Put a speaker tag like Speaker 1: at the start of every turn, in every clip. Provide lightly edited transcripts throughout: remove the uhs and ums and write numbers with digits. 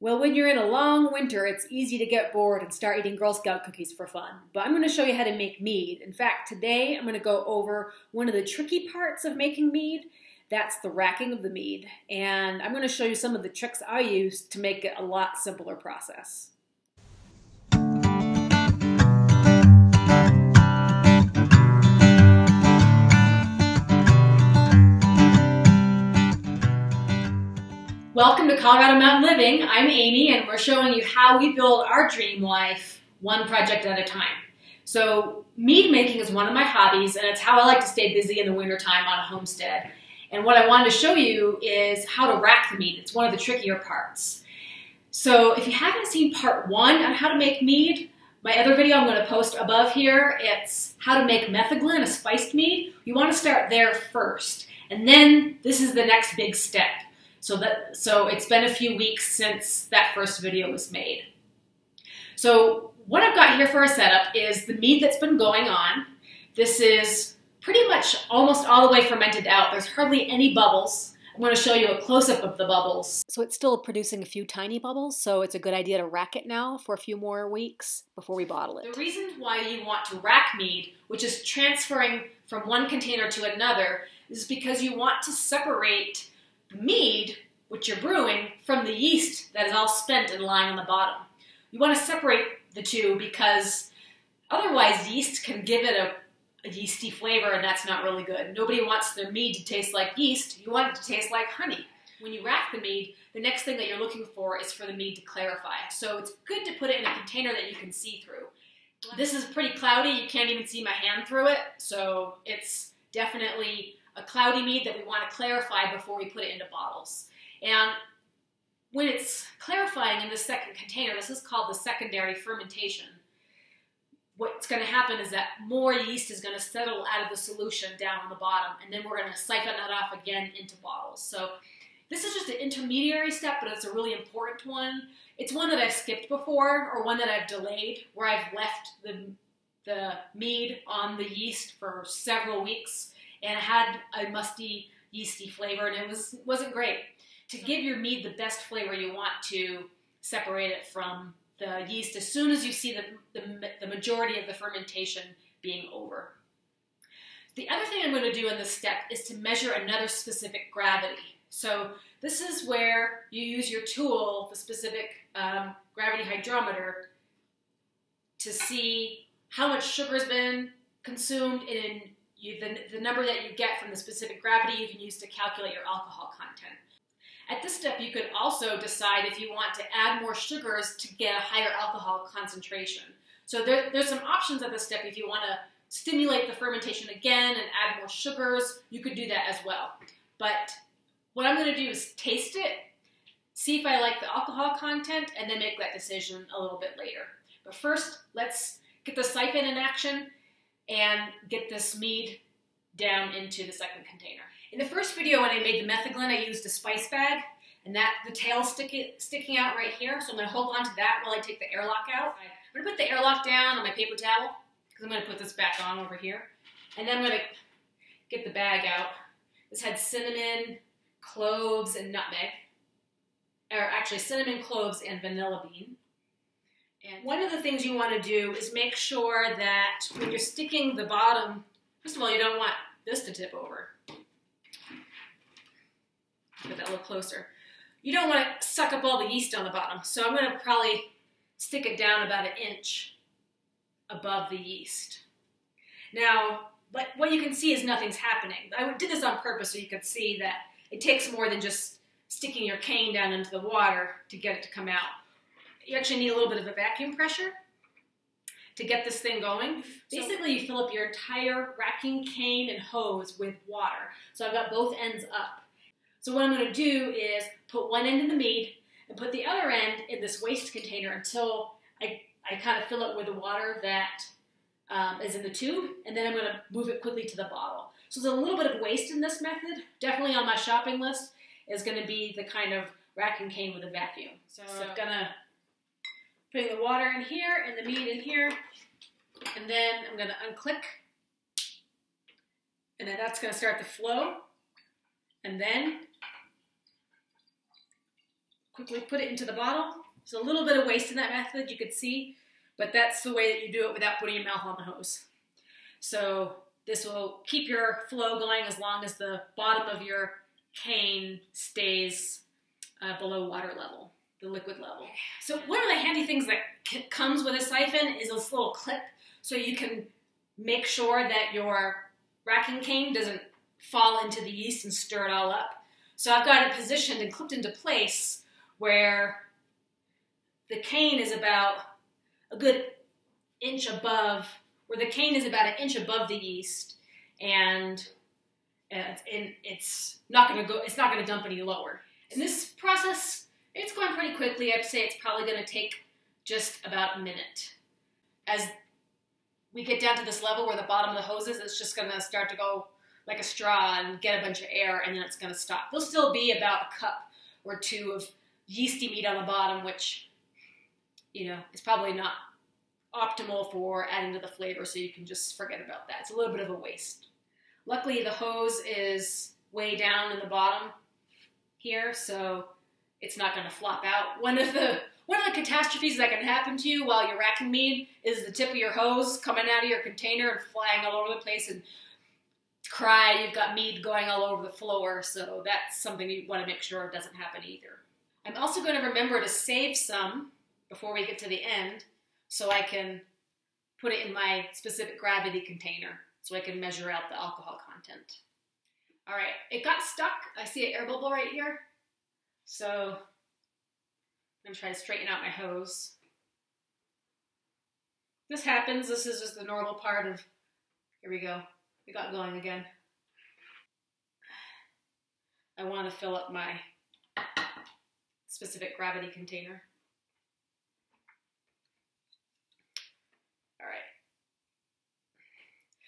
Speaker 1: Well, when you're in a long winter, it's easy to get bored and start eating Girl Scout cookies for fun. But I'm going to show you how to make mead. In fact, today I'm going to go over one of the tricky parts of making mead. That's the racking of the mead. And I'm going to show you some of the tricks I use to make it a lot simpler process. Welcome to Colorado Mountain Living. I'm Amy, and we're showing you how we build our dream life one project at a time. So mead making is one of my hobbies, and it's how I like to stay busy in the wintertime on a homestead. And what I wanted to show you is how to rack the mead. It's one of the trickier parts. So if you haven't seen part 1 on how to make mead, my other video I'm going to post above here, it's how to make Metheglin, a spiced mead. You want to start there first, and then this is the next big step. So it's been a few weeks since that first video was made. So what I've got here for a setup is the mead that's been going on. This is pretty much almost all the way fermented out. There's hardly any bubbles. I'm going to show you a close-up of the bubbles. So it's still producing a few tiny bubbles, so it's a good idea to rack it now for a few more weeks before we bottle it. The reason why you want to rack mead, which is transferring from one container to another, is because you want to separate mead, which you're brewing, from the yeast that is all spent and lying on the bottom. You want to separate the two because otherwise yeast can give it a yeasty flavor, and that's not really good. Nobody wants their mead to taste like yeast. You want it to taste like honey. When you rack the mead, the next thing that you're looking for is for the mead to clarify. So it's good to put it in a container that you can see through. This is pretty cloudy. You can't even see my hand through it, so it's definitely a cloudy mead that we want to clarify before we put it into bottles. And when it's clarifying in the second container, this is called the secondary fermentation. What's going to happen is that more yeast is going to settle out of the solution down on the bottom, and then we're going to siphon that off again into bottles. So this is just an intermediary step, but it's a really important one. It's one that I've skipped before, or one that I've delayed, where I've left the mead on the yeast for several weeks, and it had a musty, yeasty flavor, and it wasn't great. To give your mead the best flavor, you want to separate it from the yeast as soon as you see the majority of the fermentation being over. The other thing I'm going to do in this step is to measure another specific gravity. So this is where you use your tool, the specific gravity hydrometer, to see how much sugar has been consumed, and the number that you get from the specific gravity you can use to calculate your alcohol content. At this step, you could also decide if you want to add more sugars to get a higher alcohol concentration. So there's some options at this step. If you want to stimulate the fermentation again and add more sugars, you could do that as well. But what I'm going to do is taste it, see if I like the alcohol content, and then make that decision a little bit later. But first, let's get the siphon in action and get this mead down into the second container. In the first video when I made the Metheglin, I used a spice bag, and the tail's sticking out right here, so I'm going to hold on to that while I take the airlock out. I'm going to put the airlock down on my paper towel, because I'm going to put this back on over here, and then I'm going to get the bag out. This had cinnamon, cloves, and nutmeg, or actually cinnamon, cloves, and vanilla bean. And one of the things you want to do is make sure that when you're sticking the bottom, first of all, you don't want this to tip over. Get that a little closer. You don't want to suck up all the yeast on the bottom, so I'm going to probably stick it down about 1 inch above the yeast. Now, what you can see is nothing's happening. I did this on purpose so you could see that it takes more than just sticking your cane down into the water to get it to come out. You actually need a little bit of a vacuum pressure to get this thing going. Basically, you fill up your entire racking cane and hose with water. So I've got both ends up. So what I'm going to do is put one end in the mead and put the other end in this waste container until I kind of fill it with the water that is in the tube, and then I'm going to move it quickly to the bottle. So there's a little bit of waste in this method. Definitely on my shopping list is going to be the kind of racking cane with a vacuum. So I'm going to put the water in here and the mead in here, and then I'm going to unclick, and then that's going to start the flow, and then quickly put it into the bottle. There's a little bit of waste in that method, you could see, but that's the way that you do it without putting your mouth on the hose. So this will keep your flow going as long as the bottom of your cane stays below water level, the liquid level. So one of the handy things that comes with a siphon is this little clip, so you can make sure that your racking cane doesn't fall into the yeast and stir it all up. So I've got it positioned and clipped into place where the cane is about a good inch above, where the cane is about an inch above the yeast, and it's not going to dump any lower. And this process, it's going pretty quickly. I'd say it's probably going to take just about a minute. As we get down to this level where the bottom of the hose is, it's just going to start to go like a straw and get a bunch of air, and then it's going to stop. There'll still be about a cup or two of yeasty mead on the bottom, which, you know, is probably not optimal for adding to the flavor, so you can just forget about that. It's a little bit of a waste. Luckily, the hose is way down in the bottom here, so it's not going to flop out. One of the catastrophes that can happen to you while you're racking mead is the tip of your hose coming out of your container and flying all over the place, and cry, you've got mead going all over the floor, so that's something you want to make sure doesn't happen either. I'm also going to remember to save some before we get to the end, so I can put it in my specific gravity container, so I can measure out the alcohol content. All right, it got stuck. I see an air bubble right here, so I'm going to try to straighten out my hose. This happens. This is just the normal part of, here we go. It got going again. I want to fill up my specific gravity container. All right.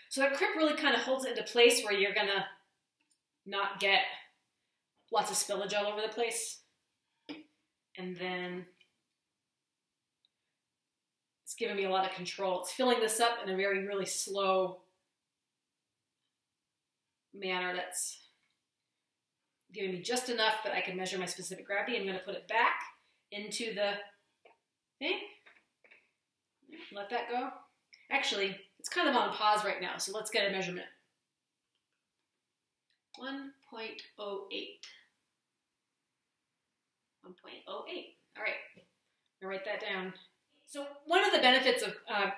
Speaker 1: So that grip really kind of holds it into place where you're gonna not get lots of spillage all over the place. And then it's giving me a lot of control. It's filling this up in a really slow manner that's giving me just enough that I can measure my specific gravity. I'm going to put it back into the thing. Let that go. Actually, it's kind of on pause right now, so let's get a measurement. 1.08. 1.08. All right, I'll write that down. So one of the benefits of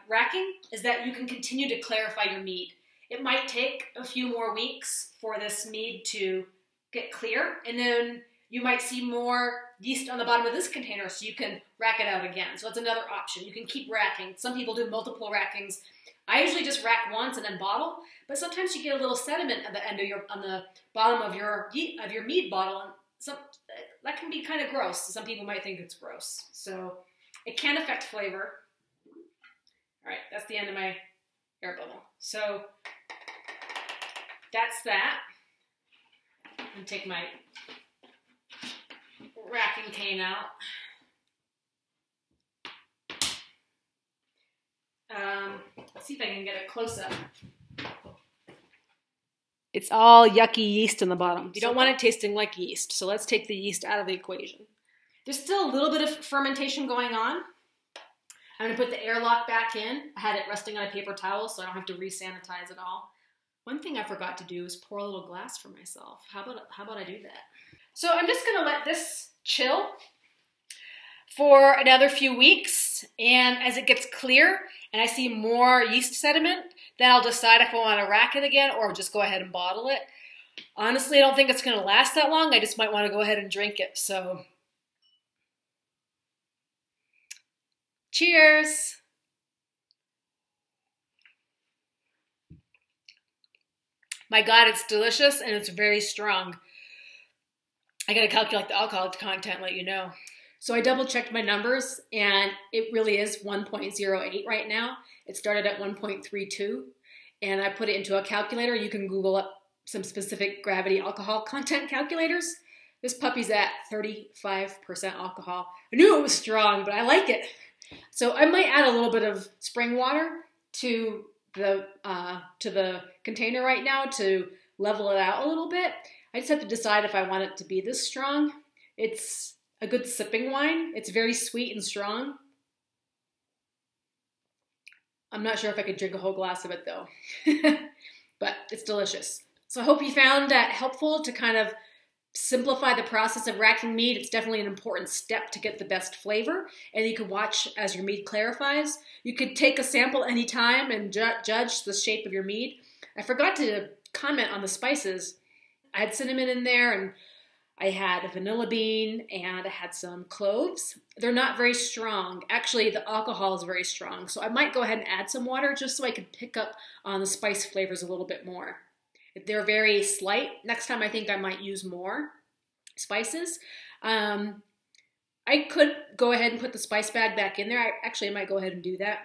Speaker 1: racking is that you can continue to clarify your mead. It might take a few more weeks for this mead to get clear, and then you might see more yeast on the bottom of this container, so you can rack it out again. So that's another option. You can keep racking. Some people do multiple rackings. I usually just rack once and then bottle, but sometimes you get a little sediment at the end of on the bottom of your mead bottle, and that can be kind of gross. Some people might think it's gross. So it can affect flavor. All right, that's the end of my air bubble. So that's that. I'm going to take my racking cane out. Let's see if I can get a close-up. It's all yucky yeast in the bottom. You don't want it tasting like yeast, so let's take the yeast out of the equation. There's still a little bit of fermentation going on. I'm going to put the airlock back in. I had it resting on a paper towel, so I don't have to re-sanitize it all. One thing I forgot to do is pour a little glass for myself. How about I do that? So I'm just going to let this chill for another few weeks, and as it gets clear and I see more yeast sediment, then I'll decide if I want to rack it again or just go ahead and bottle it. Honestly, I don't think it's going to last that long. I just might want to go ahead and drink it. So, cheers! My God, it's delicious and it's very strong. I gotta calculate the alcohol content, let you know. So I double checked my numbers and it really is 1.08 right now. It started at 1.32 and I put it into a calculator. You can Google up some specific gravity alcohol content calculators. This puppy's at 35% alcohol. I knew it was strong, but I like it. So I might add a little bit of spring water to the container right now to level it out a little bit. I just have to decide if I want it to be this strong. It's a good sipping wine. It's very sweet and strong. I'm not sure if I could drink a whole glass of it though, but it's delicious. So I hope you found that helpful to kind of simplify the process of racking mead. It's definitely an important step to get the best flavor, and you can watch as your mead clarifies. You could take a sample anytime and judge the shape of your mead. I forgot to comment on the spices. I had cinnamon in there, and I had a vanilla bean, and I had some cloves. They're not very strong. Actually, the alcohol is very strong, so I might go ahead and add some water just so I could pick up on the spice flavors a little bit more. They're very slight. Next time I think I might use more spices. I could go ahead and put the spice bag back in there. I might go ahead and do that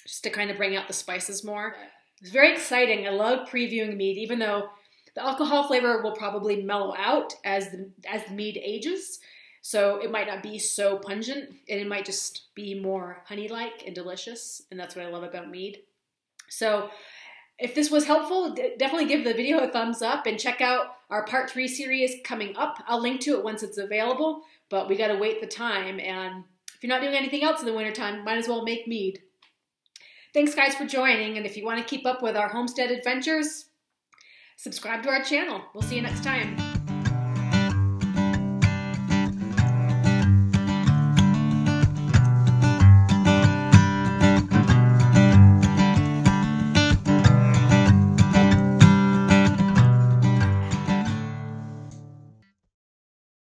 Speaker 1: just to kind of bring out the spices more. It's very exciting. I love previewing mead, even though the alcohol flavor will probably mellow out as the mead ages. So it might not be so pungent, and it might just be more honey-like and delicious. And that's what I love about mead. So if this was helpful, definitely give the video a thumbs up and check out our part 3 series coming up. I'll link to it once it's available, but we got to wait the time. And if you're not doing anything else in the wintertime, might as well make mead. Thanks guys for joining. And if you want to keep up with our homestead adventures, subscribe to our channel. We'll see you next time.